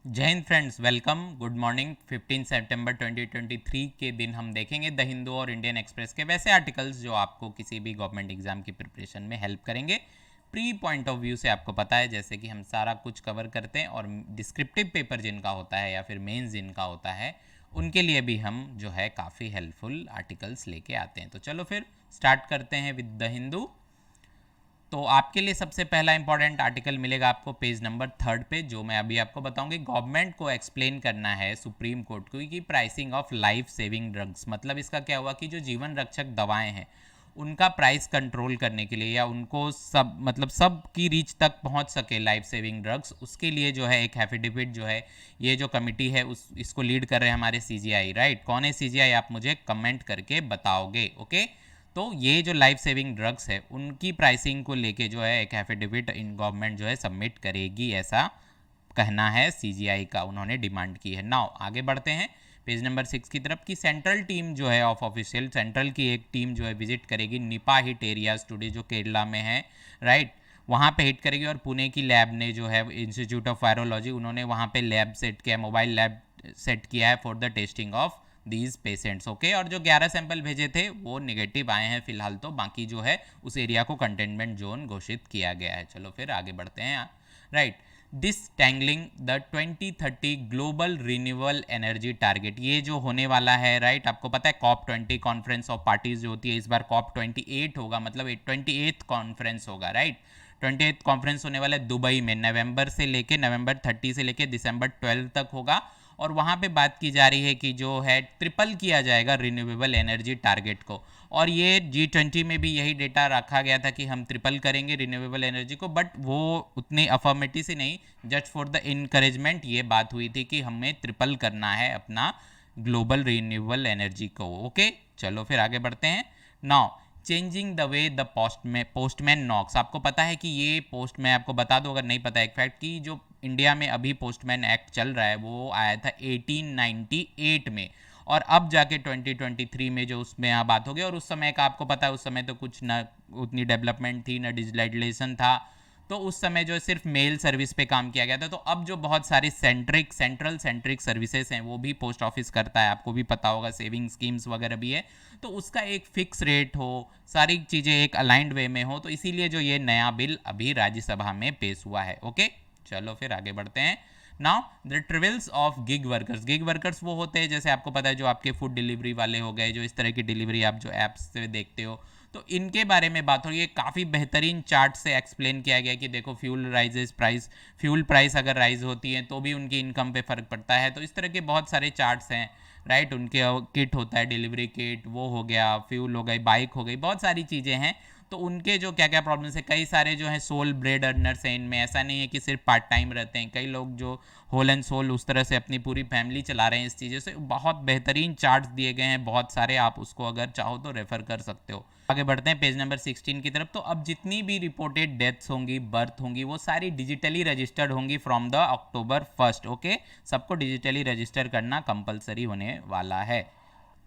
जय Hind friends, welcome. Good morning. 15 सितंबर 2023 के दिन हम देखेंगे द हिंदू और इंडियन एक्सप्रेस के वैसे आर्टिकल्स जो आपको किसी भी गवर्नमेंट एग्जाम की प्रिपरेशन में हेल्प करेंगे। प्री पॉइंट ऑफ व्यू से आपको पता है जैसे कि हम सारा कुछ कवर करते हैं, और डिस्क्रिप्टिव पेपर जिनका होता है या फिर मेंस जिनका होता है उनके लिए भी हम जो है काफ़ी हेल्पफुल आर्टिकल्स लेके आते हैं। तो चलो फिर स्टार्ट करते हैं विद द हिंदू। तो आपके लिए सबसे पहला इंपॉर्टेंट आर्टिकल मिलेगा आपको पेज नंबर 3 पे, जो मैं अभी आपको बताऊंगी। गवर्नमेंट को एक्सप्लेन करना है सुप्रीम कोर्ट को कि pricing of life saving drugs, मतलब इसका क्या हुआ कि जो जीवन रक्षक दवाएं हैं उनका प्राइस कंट्रोल करने के लिए, या उनको सब मतलब सब की रीच तक पहुंच सके लाइफ सेविंग ड्रग्स, उसके लिए जो है एक एफिडेविट जो है, ये जो कमिटी है उस इसको लीड कर रहे हैं हमारे सीजीआई। राइट, कौन है सीजीआई आप मुझे कमेंट करके बताओगे। ओके, तो ये जो लाइफ सेविंग ड्रग्स है उनकी प्राइसिंग को लेके जो है एक एफिडेविट इन गवर्नमेंट जो है सबमिट करेगी, ऐसा कहना है सीजीआई का, उन्होंने डिमांड की है। नाउ आगे बढ़ते हैं पेज नंबर 6 की तरफ। कि सेंट्रल टीम जो है ऑफ ऑफिशियल, सेंट्रल की एक टीम जो है विजिट करेगी निपा हिट एरियाज टुडे, जो केरला में है। राइट, वहाँ पे हिट करेगी, और पुणे की लैब ने जो है इंस्टीट्यूट ऑफ वायरोलॉजी, उन्होंने वहाँ पे लैब सेट किया, मोबाइल लैब सेट किया है for the testing of these patients. Okay, और जो 11 सैंपल भेजे थे वो निगेटिव आए हैं फिलहाल, तो बाकी जो है उस एरिया को कंटेनमेंट जोन घोषित किया गया है। चलो फिर आगे बढ़ते हैं। Right, disentangling the 2030 global renewable energy target, ये जो होने वाला है। राइट, आपको पता है COP20 कॉन्फ्रेंस ऑफ पार्टीज जो होती है, इस बार COP28 होगा, मतलब 28th कॉन्फ्रेंस होगा। राइट, 28th कॉन्फ्रेंस होने वाला है दुबई में, नवंबर 30 से लेके दिसंबर 12 तक होगा। और वहाँ पे बात की जा रही है कि जो है ट्रिपल किया जाएगा रिन्यूएबल एनर्जी टारगेट को। और ये G20 में भी यही डेटा रखा गया था कि हम ट्रिपल करेंगे रिन्यूएबल एनर्जी को, बट वो उतनी अफर्मेटिव से नहीं, जस्ट फॉर द इनकरेजमेंट ये बात हुई थी कि हमें ट्रिपल करना है अपना ग्लोबल रिन्यूएबल एनर्जी को। ओके, चलो फिर आगे बढ़ते हैं। Now changing the way the postman knocks, आपको पता है कि ये पोस्ट, मैं आपको बता दूं अगर नहीं पता एक फैक्ट, कि जो इंडिया में अभी पोस्टमैन एक्ट चल रहा है वो आया था 1898 में, और अब जाके 2023 में जो उसमें यहाँ बात हो गई। और उस समय का आपको पता है, उस समय तो कुछ ना उतनी डेवलपमेंट थी, ना डिजिटलाइजेशन था, तो उस समय जो सिर्फ मेल सर्विस पे काम किया गया था। तो अब जो बहुत सारी सेंट्रल सेंट्रिक सर्विसेज हैं वो भी पोस्ट ऑफिस करता है, आपको भी पता होगा, सेविंग स्कीम्स वगैरह भी है, तो उसका एक फिक्स रेट हो, सारी चीज़ें एक अलाइंड वे में हो, तो इसीलिए जो ये नया बिल अभी राज्यसभा में पेश हुआ है। ओके, चलो फिर आगे बढ़ते हैं। Now the travails of gig workers, gig workers वो होते हैं जैसे आपको पता है जो आपके फूड डिलीवरी वाले हो गए, जो इस तरह की डिलीवरी आप जो ऐप्स से देखते हो, तो इनके बारे में बात हो रही है। काफ़ी बेहतरीन चार्ट से एक्सप्लेन किया गया कि देखो फ्यूल प्राइस अगर राइज होती है तो भी उनकी इनकम पे फर्क पड़ता है। तो इस तरह के बहुत सारे चार्ट्स हैं। राइट, उनके किट होता है, डिलीवरी किट, वो हो गया, फ्यूल हो गई, बाइक हो गई, बहुत सारी चीज़ें हैं। तो उनके जो क्या क्या प्रॉब्लम्स है, कई सारे जो है सोल ब्रेड अर्नर्स हैं इनमें, ऐसा नहीं है कि सिर्फ पार्ट टाइम रहते हैं, कई लोग जो होल एंड सोल उस तरह से अपनी पूरी फैमिली चला रहे हैं इस चीज़ों से। बहुत बेहतरीन चार्ट्स दिए गए हैं बहुत सारे, आप उसको अगर चाहो तो रेफर कर सकते हो। आगे बढ़ते हैं पेज नंबर 16 की तरफ। तो अब जितनी भी रिपोर्टेड डेथ्स होंगी, बर्थ होंगी, वो सारी डिजिटली रजिस्टर्ड होंगी from the October 1st। Okay, सबको डिजिटली रजिस्टर करना कंपलसरी होने वाला है।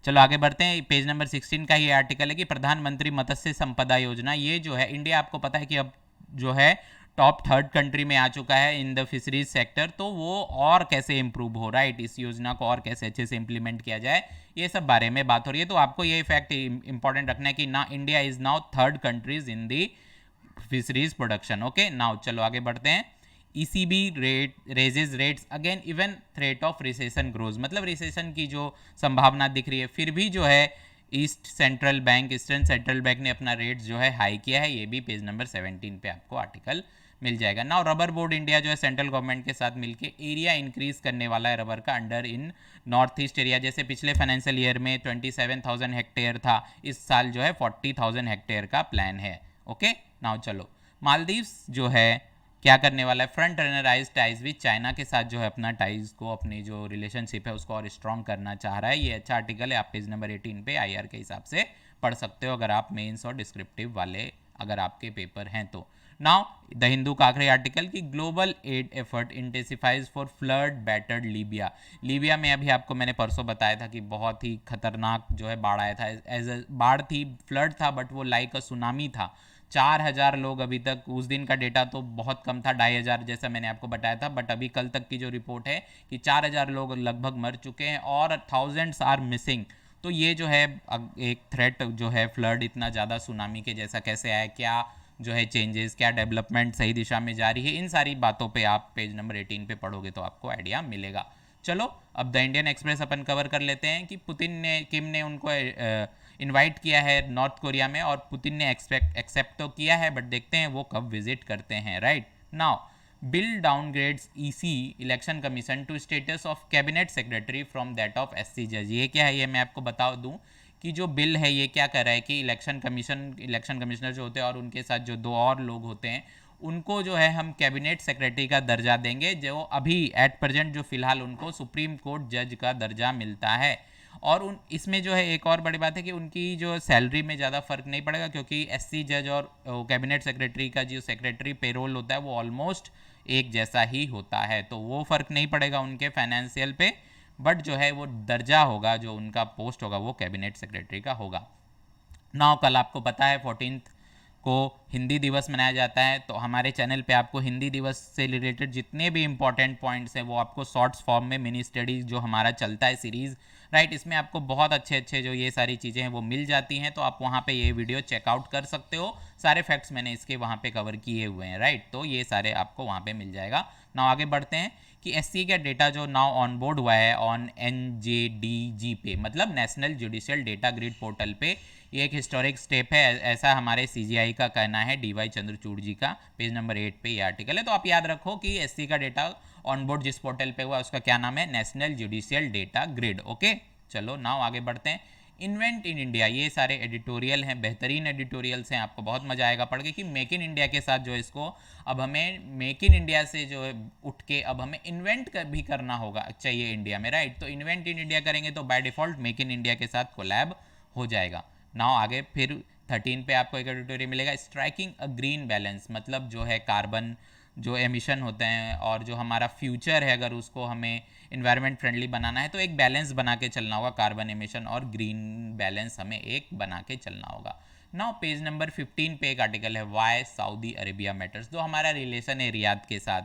चलो आगे बढ़ते हैं। पेज नंबर 16 का ये आर्टिकल है कि प्रधानमंत्री मत्स्य संपदा योजना, ये जो है इंडिया आपको पता है कि अब जो है टॉप 3rd कंट्री में आ चुका है इन द फिशरीज सेक्टर, तो वो और कैसे इंप्रूव हो, राइट, इस योजना को और कैसे अच्छे से इंप्लीमेंट किया जाए, ये सब बारे में बात हो रही है। तो आपको ये फैक्ट इंपॉर्टेंट रखना है कि ना India is now 3rd countries in the fisheries production. Okay, now चलो आगे बढ़ते हैं। ECB rate raises rates again even threat of recession grows, मतलब रिसेशन की जो संभावना दिख रही है फिर भी जो है ईस्टर्न सेंट्रल बैंक ने अपना रेट जो है हाई किया है। ये भी पेज नंबर 17 पे आपको आर्टिकल मिल जाएगा। नाउ रबर बोर्ड इंडिया जो है सेंट्रल गवर्नमेंट के साथ मिलकर एरिया इंक्रीज करने वाला है रबर का under in north east area. जैसे पिछले फाइनेंशियल ईयर में 27,000 हेक्टेयर था, इस साल जो है 40,000 हेक्टेयर का प्लान है। ओके, नाउ चलो मालदीव्स जो है क्या करने वाला है, फ्रंट रनराइज टाइज विद चाइना के साथ जो है अपना टाइज को, अपनी जो रिलेशनशिप है उसको और स्ट्रॉन्ग करना चाह रहा है। ये अच्छा आर्टिकल है, आप पेज नंबर 18 पे आईआर के हिसाब से पढ़ सकते हो अगर आप मेंस और डिस्क्रिप्टिव वाले अगर आपके पेपर हैं तो। नाउ द हिंदू का आखिरी आर्टिकल की global aid effort intensifies for flood battered Libya. Libya में अभी आपको मैंने परसों बताया था कि बहुत ही खतरनाक जो है बाढ़ आया था, एज बाढ़ थी, फ्लड था, बट वो लाइक अ सुनामी था। 4000 लोग अभी तक, उस दिन का डेटा तो बहुत कम था, 2500 जैसा मैंने आपको बताया था, बट अभी कल तक की जो रिपोर्ट है कि 4000 लोग लगभग मर चुके हैं और थाउजेंड्स आर मिसिंग। तो ये जो है एक थ्रेट जो है, फ्लड इतना ज़्यादा सुनामी के जैसा कैसे आया, क्या जो है चेंजेस, क्या डेवलपमेंट सही दिशा में जा रही है, इन सारी बातों पे आप पेज नंबर 18 पे पढ़ोगे तो आपको आइडिया मिलेगा। चलो अब the Indian express upon cover कर लेते हैं कि किम ने उनको इनवाइट किया है नॉर्थ कोरिया में, और पुतिन ने एक्सेप्ट तो किया है, बट देखते हैं वो कब विजिट करते हैं। Right now, bill downgrades EC election commission to status of cabinet secretary from that of SC जज। ये क्या है, ये मैं आपको बता दूं कि जो बिल है ये क्या कर रहा है कि इलेक्शन कमिश्नर जो होते हैं और उनके साथ जो 2 और लोग होते हैं, उनको जो है हम कैबिनेट सेक्रेटरी का दर्जा देंगे, जो अभी एट प्रेजेंट जो फिलहाल उनको सुप्रीम कोर्ट जज का दर्जा मिलता है। और उन इसमें जो है एक और बड़ी बात है कि उनकी जो सैलरी में ज़्यादा फर्क नहीं पड़ेगा, क्योंकि एससी जज और कैबिनेट सेक्रेटरी का जो सेक्रेटरी पेरोल होता है वो ऑलमोस्ट एक जैसा ही होता है, तो वो फ़र्क नहीं पड़ेगा उनके फाइनेंशियल पे, बट जो है वो दर्जा होगा, जो उनका पोस्ट होगा वो कैबिनेट सेक्रेटरी का होगा। नाउ कल आपको पता है 14th को हिंदी दिवस मनाया जाता है, तो हमारे चैनल पे आपको हिंदी दिवस से रिलेटेड जितने भी इंपॉर्टेंट पॉइंट्स हैं वो आपको शॉर्ट्स फॉर्म में मिनी स्टडीज जो हमारा चलता है सीरीज़, राइट, इसमें आपको बहुत अच्छे अच्छे जो ये सारी चीज़ें हैं वो मिल जाती हैं, तो आप वहाँ पे ये वीडियो चेकआउट कर सकते हो। सारे फैक्ट्स मैंने इसके वहाँ पे कवर किए हुए हैं, राइट, तो ये सारे आपको वहाँ पे मिल जाएगा। नाउ आगे बढ़ते हैं कि एससी का डेटा जो नाउ ऑन बोर्ड हुआ है ऑन एनजेडीजी पे, मतलब national judicial data grid portal पे, ये एक हिस्टोरिक स्टेप है, ऐसा हमारे सीजीआई का कहना है, डीवाई चंद्रचूड़ जी का, पेज नंबर 8 पे ये आर्टिकल है। तो आप याद रखो कि एससी का डेटा ऑन बोर्ड जिस पोर्टल पे हुआ उसका क्या नाम है, national judicial data grid. Okay, चलो नाउ आगे बढ़ते हैं। इन्वेंट इन इंडिया, ये सारे एडिटोरियल हैं, बेहतरीन एडिटोरियल्स हैं, आपको बहुत मजा आएगा पढ़ के कि मेक इन इंडिया के साथ जो इसको अब हमें मेक इन इंडिया से जो है उठ के अब हमें इन्वेंट भी करना होगा चाहिए इंडिया में, राइट, तो इन्वेंट इन इंडिया करेंगे तो by default make in India के साथ कोलैब हो जाएगा। नाउ आगे फिर 13 पे आपको एक एडिटोरियल मिलेगा, स्ट्राइकिंग अ ग्रीन बैलेंस, मतलब जो है कार्बन जो एमिशन होते हैं और जो हमारा फ्यूचर है अगर उसको हमें इन्वायरमेंट फ्रेंडली बनाना है तो एक बैलेंस बना के चलना होगा, कार्बन एमिशन और ग्रीन बैलेंस हमें एक बना के चलना होगा। नाउ पेज नंबर 15 पे एक आर्टिकल है, वाई सऊदी अरेबिया मैटर्स, जो हमारा रिलेशन है रियाद के साथ,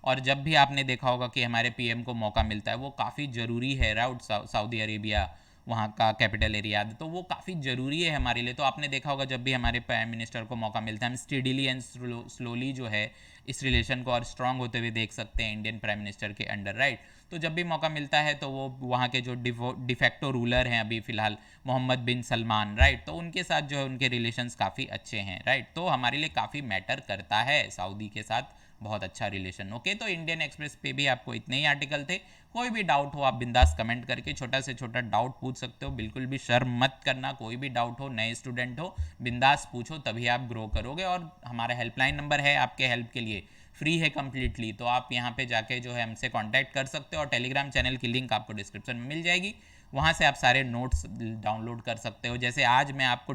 और जब भी आपने देखा होगा कि हमारे पीएम को मौका मिलता है वो काफ़ी ज़रूरी है, राउट, सऊदी अरेबिया वहाँ का कैपिटल एरिया, तो वो काफ़ी ज़रूरी है हमारे लिए। तो आपने देखा होगा जब भी हमारे प्राइम मिनिस्टर को मौका मिलता है हम स्टेडीली एंड स्लोली जो है इस रिलेशन को और स्ट्रांग होते हुए देख सकते हैं इंडियन प्राइम मिनिस्टर के अंडर, राइट। तो जब भी मौका मिलता है तो वो वहाँ के जो डिफेक्टो रूलर हैं अभी फ़िलहाल मोहम्मद बिन सलमान, राइट, तो उनके साथ जो है उनके रिलेशंस काफ़ी अच्छे हैं, राइट, तो हमारे लिए काफ़ी मैटर करता है सऊदी के साथ बहुत अच्छा रिलेशन। ओके, तो इंडियन एक्सप्रेस पे भी आपको इतने ही आर्टिकल थे, कोई भी डाउट हो आप बिंदास कमेंट करके छोटा से छोटा डाउट पूछ सकते हो, बिल्कुल भी शर्म मत करना, कोई भी डाउट हो, नए स्टूडेंट हो बिंदास पूछो, तभी आप ग्रो करोगे। और हमारा हेल्पलाइन नंबर है आपके हेल्प के लिए, फ्री है कम्प्लीटली, तो आप यहाँ पे जाके जो है हमसे कॉन्टैक्ट कर सकते हो, और टेलीग्राम चैनल की लिंक आपको डिस्क्रिप्शन में मिल जाएगी, वहाँ से आप सारे नोट्स डाउनलोड कर सकते हो। जैसे आज मैं आपको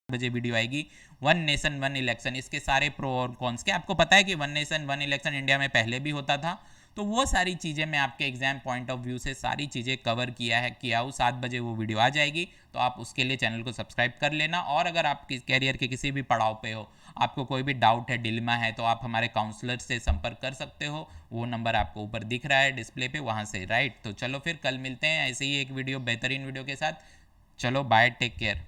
बजे वीडियो आएगी वन नेशन वन इलेक्शन, इसके सारे प्रो और कॉन्स के, आपको पता है कि one nation one election India में पहले भी होता था, तो वो सारी चीज़ें मैं आपके एग्जाम पॉइंट ऑफ व्यू से सारी चीज़ें कवर किया हूँ। 7 बजे वो वीडियो आ जाएगी, तो आप उसके लिए चैनल को सब्सक्राइब कर लेना। और अगर आप कैरियर के किसी भी पड़ाव पे हो, आपको कोई भी डाउट है, डिलेमा है, तो आप हमारे काउंसलर से संपर्क कर सकते हो, वो नंबर आपको ऊपर दिख रहा है डिस्प्ले पे, वहाँ से, राइट। तो चलो फिर कल मिलते हैं ऐसे ही एक वीडियो, बेहतरीन वीडियो के साथ। चलो बाय, टेक केयर।